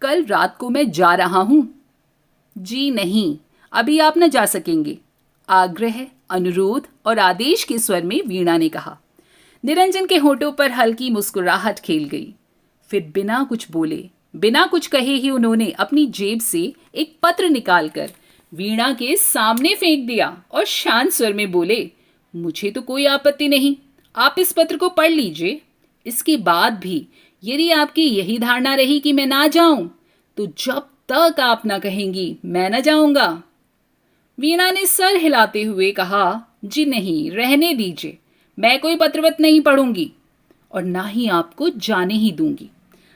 कल रात को मैं जा रहा हूं। जी नहीं, अभी आप न जा सकेंगे, आग्रह, अनुरोध और आदेश के स्वर में वीणा ने कहा। निरंजन के होठों पर हल्की मुस्कुराहट खेल गई। फिर बिना कुछ बोले, बिना कुछ कहे ही उन्होंने अपनी जेब से एक पत्र निकालकर वीणा के सामने फेंक दिया और शांत स्वर में बोले, मुझे तो कोई आपत्ति नहीं, आप इस पत्र को पढ़ लीजिए। इसके बाद भी यदि आपकी यही धारणा रही कि मैं ना जाऊं, तो जब तक आप ना कहेंगी मैं ना जाऊंगा। वीणा ने सर हिलाते हुए कहा, जी नहीं, रहने दीजिए, मैं कोई पत्रवत नहीं पढ़ूंगी और ना ही आपको जाने ही दूंगी।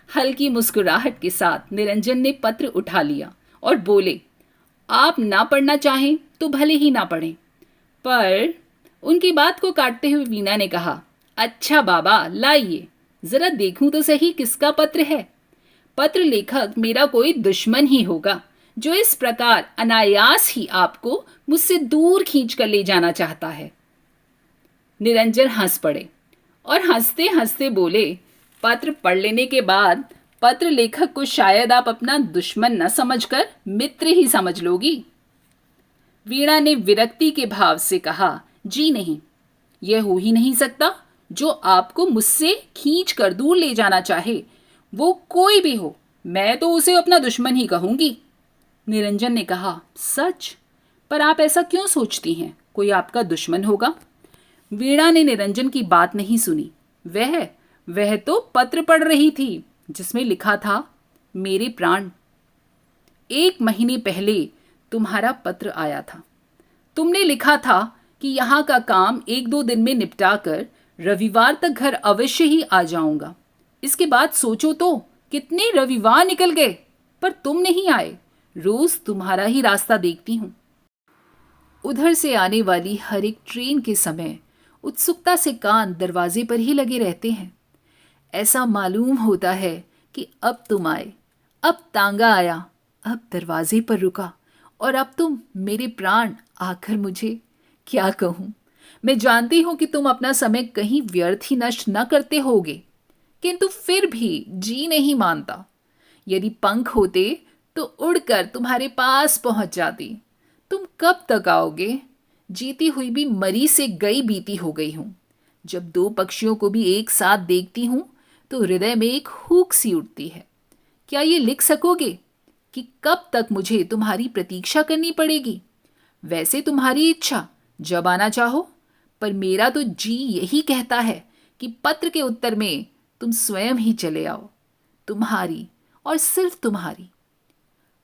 हल्की मुस्कुराहट के साथ निरंजन ने पत्र उठा लिया और बोले, आप ना पढ़ना चाहें तो भले ही ना पढ़ें। पर उनकी बात को काटते हुए वीणा ने कहा, अच्छा बाबा, लाइए जरा देखूं तो सही किसका पत्र है। पत्र लेखक मेरा कोई दुश्मन ही होगा, जो इस प्रकार अनायास ही आपको मुझसे दूर खींच कर ले जाना चाहता है। निरंजन हंस पड़े और हंसते हंसते बोले, पत्र पढ़ लेने के बाद पत्र लेखक को शायद आप अपना दुश्मन न समझकर मित्र ही समझ लोगी। वीणा ने विरक्ति के भाव से कहा, जी नहीं, यह हो ही नहीं सकता। जो आपको मुझसे खींच कर दूर ले जाना चाहे, वो कोई भी हो, मैं तो उसे अपना दुश्मन ही कहूंगी। निरंजन ने कहा, सच? पर आप ऐसा क्यों सोचती हैं? कोई आपका दुश्मन होगा? वीणा ने निरंजन की बात नहीं सुनी। वह तो पत्र पढ़ रही थी जिसमें लिखा था, मेरे प्राण, 1 महीने पहले तुम्हारा पत्र आया था। तुमने लिखा था कि यहाँ का काम 1-2 दिन में निपटा कर रविवार तक घर अवश्य ही आ जाऊंगा। इसके बाद सोचो तो कितने रविवार निकल गए, पर तुम नहीं आए। रोज तुम्हारा ही रास्ता देखती हूं। उधर से आने वाली हर एक ट्रेन के समय उत्सुकता से कान दरवाजे पर ही लगे रहते हैं। ऐसा मालूम होता है कि अब तुम आए, अब तांगा आया, अब दरवाजे पर रुका और अब तुम मेरे प्राण आकर मुझे क्या कहूं। मैं जानती हूं कि तुम अपना समय कहीं व्यर्थ ही नष्ट न करते होगे, किंतु फिर भी जी नहीं मानता। यदि पंख होते तो उड़कर तुम्हारे पास पहुंच जाती। तुम कब तक आओगे? जीती हुई भी मरी से गई बीती हो गई हूं। जब 2 पक्षियों को भी एक साथ देखती हूं तो हृदय में एक हुक सी उठती है। क्या ये लिख सकोगे कि कब तक मुझे तुम्हारी प्रतीक्षा करनी पड़ेगी? वैसे तुम्हारी इच्छा, जब आना चाहो, पर मेरा तो जी यही कहता है कि पत्र के उत्तर में तुम स्वयं ही चले आओ। तुम्हारी और सिर्फ तुम्हारी।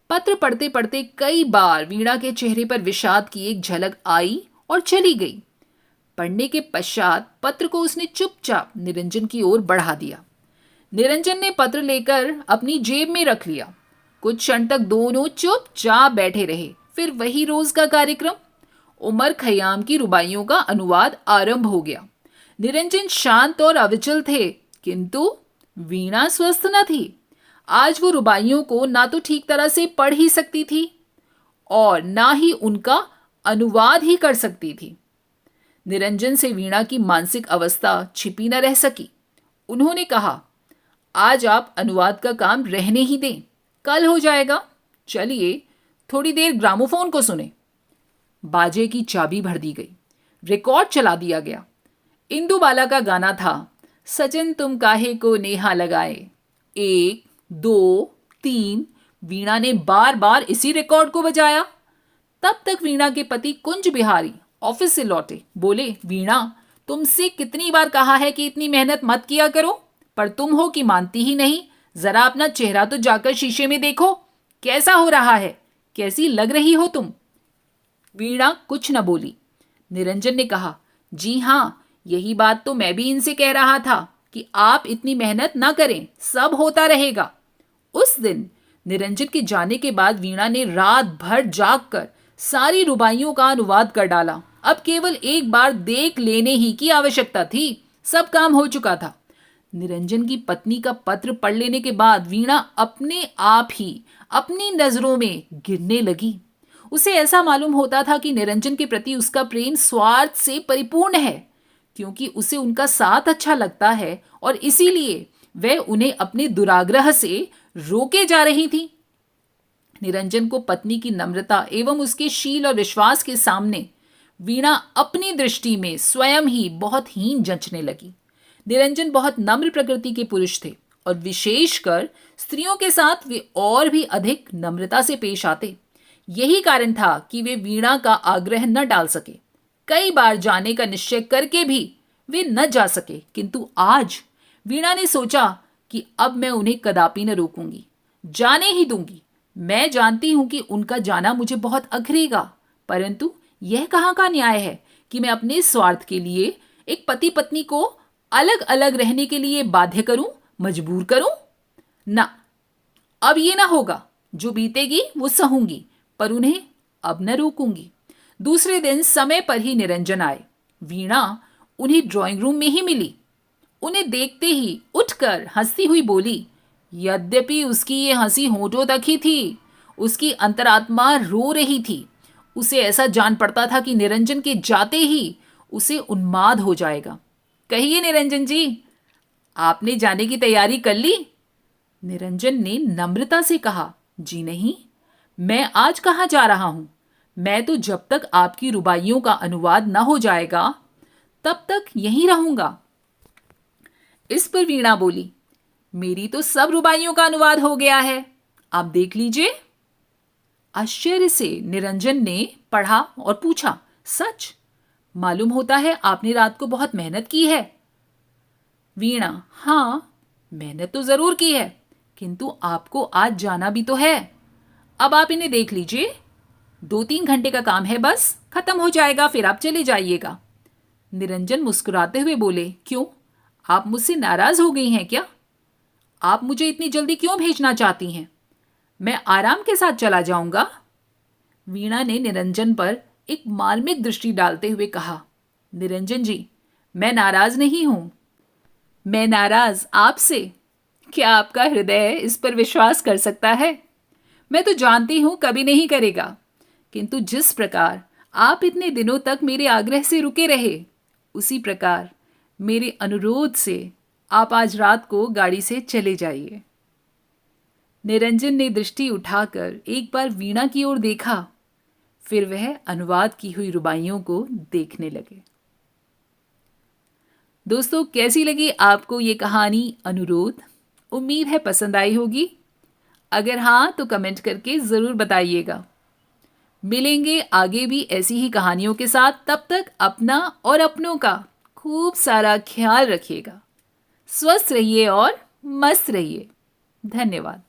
पत्र पढ़ते पढ़ते कई बार वीणा के चेहरे पर विषाद की एक झलक आई और चली गई। पढ़ने के पश्चात पत्र को उसने चुपचाप निरंजन की ओर बढ़ा दिया। निरंजन ने पत्र लेकर अपनी जेब में रख लिया। कुछ क्षण तक दोनों चुपचाप बैठे रहे। फिर वही रोज का कार्यक्रम। उमर खयाम की रुबाइयों का अनुवाद आरंभ हो गया। निरंजन शांत और अविचल थे, किंतु वीणा स्वस्थ न थी। आज वो रुबाइयों को ना तो ठीक तरह से पढ़ ही सकती थी और ना ही उनका अनुवाद ही कर सकती थी। निरंजन से वीणा की मानसिक अवस्था छिपी न रह सकी। उन्होंने कहा, आज आप अनुवाद का काम रहने ही दें, कल हो जाएगा। चलिए थोड़ी देर ग्रामोफोन को सुने। बाजे की चाबी भर दी गई। रिकॉर्ड चला दिया गया। इंदुबाला का गाना था, सजन तुम काहे को नेहा लगाए, 1, 2, 3। वीणा ने बार बार इसी रिकॉर्ड को बजाया। तब तक वीणा के पति कुंज बिहारी ऑफिस से लौटे। बोले, वीणा, तुमसे कितनी बार कहा है कि इतनी मेहनत मत किया करो, पर तुम हो कि मानती ही नहीं। जरा अपना चेहरा तो जाकर शीशे में देखो, कैसा हो रहा है, कैसी लग रही हो तुम। वीणा कुछ न बोली। निरंजन ने कहा, जी हां, यही बात तो मैं भी इनसे कह रहा था कि आप इतनी मेहनत ना करें, सब होता रहेगा। उस दिन निरंजन के जाने के बाद वीणा ने रात भर जागकर सारी रुबाइयों का अनुवाद कर डाला। अब केवल एक बार देख लेने ही की आवश्यकता थी, सब काम हो चुका था। निरंजन की पत्नी का पत्र पढ़ लेने के बाद वीणा अपने आप ही अपनी नजरों में गिरने लगी। उसे ऐसा मालूम होता था कि निरंजन के प्रति उसका प्रेम स्वार्थ से परिपूर्ण है, क्योंकि उसे उनका साथ अच्छा लगता है और इसीलिए वह उन्हें अपने दुराग्रह से रोके जा रही थी। निरंजन को पत्नी की नम्रता एवं उसके शील और विश्वास के सामने वीणा अपनी दृष्टि में स्वयं ही बहुत हीन जंचने लगी। निरंजन बहुत नम्र प्रकृति के पुरुष थे और विशेषकर स्त्रियों के साथ वे और भी अधिक नम्रता से पेश आते। यही कारण था कि वे वीणा का आग्रह न टाल सके। कई बार जाने का निश्चय करके भी वे न जा सके, किंतु आज वीणा ने सोचा कि अब मैं उन्हें कदापि न रोकूंगी, जाने ही दूंगी। मैं जानती हूं कि उनका जाना मुझे बहुत अखरेगा, परंतु यह कहाँ का न्याय है कि मैं अपने स्वार्थ के लिए एक पति पत्नी को अलग अलग रहने के लिए बाध्य करूं, मजबूर करूं? ना, अब ये ना होगा। जो बीतेगी वो सहूंगी, पर उन्हें अब न रोकूंगी। दूसरे दिन समय पर ही निरंजन आए। वीणा उन्हें ड्राइंग रूम में ही मिली। उन्हें देखते ही उठकर हंसती हुई बोली। यद्यपि उसकी ये हंसी होठों तक ही थी, उसकी अंतरात्मा रो रही थी। उसे ऐसा जान पड़ता था कि निरंजन के जाते ही उसे उन्माद हो जाएगा। कहिए निरंजन जी, आपने जाने की तैयारी कर ली? निरंजन ने नम्रता से कहा। जी नहीं, मैं आज कहाँ जा रहा हूं। मैं तो जब तक आपकी रुबाइयों का अनुवाद न हो जाएगा तब तक यहीं रहूंगा। इस पर वीणा बोली, मेरी तो सब रुबाइयों का अनुवाद हो गया है, आप देख लीजिए। आश्चर्य से निरंजन ने पढ़ा और पूछा, सच? मालूम होता है आपने रात को बहुत मेहनत की है। वीणा, हाँ, मेहनत तो जरूर की है, किंतु आपको आज जाना भी तो है। अब आप इन्हें देख लीजिए, 2-3 घंटे का काम है, बस खत्म हो जाएगा, फिर आप चले जाइएगा। निरंजन मुस्कुराते हुए बोले, क्यों, आप मुझसे नाराज हो गई हैं क्या? आप मुझे इतनी जल्दी क्यों भेजना चाहती हैं? मैं आराम के साथ चला जाऊंगा। वीणा ने निरंजन पर एक मार्मिक दृष्टि डालते हुए कहा, निरंजन जी, मैं नाराज नहीं हूं। मैं नाराज आपसे? क्या आपका हृदय इस पर विश्वास कर सकता है? मैं तो जानती हूं कभी नहीं करेगा, किंतु जिस प्रकार आप इतने दिनों तक मेरे आग्रह से रुके रहे, उसी प्रकार मेरे अनुरोध से आप आज रात को गाड़ी से चले जाइए। निरंजन ने दृष्टि उठाकर एक बार वीणा की ओर देखा, फिर वह अनुवाद की हुई रुबाइयों को देखने लगे। दोस्तों, कैसी लगी आपको ये कहानी अनुरोध? उम्मीद है पसंद आई होगी। अगर हाँ तो कमेंट करके ज़रूर बताइएगा। मिलेंगे आगे भी ऐसी ही कहानियों के साथ। तब तक अपना और अपनों का खूब सारा ख्याल रखिएगा। स्वस्थ रहिए और मस्त रहिए। धन्यवाद।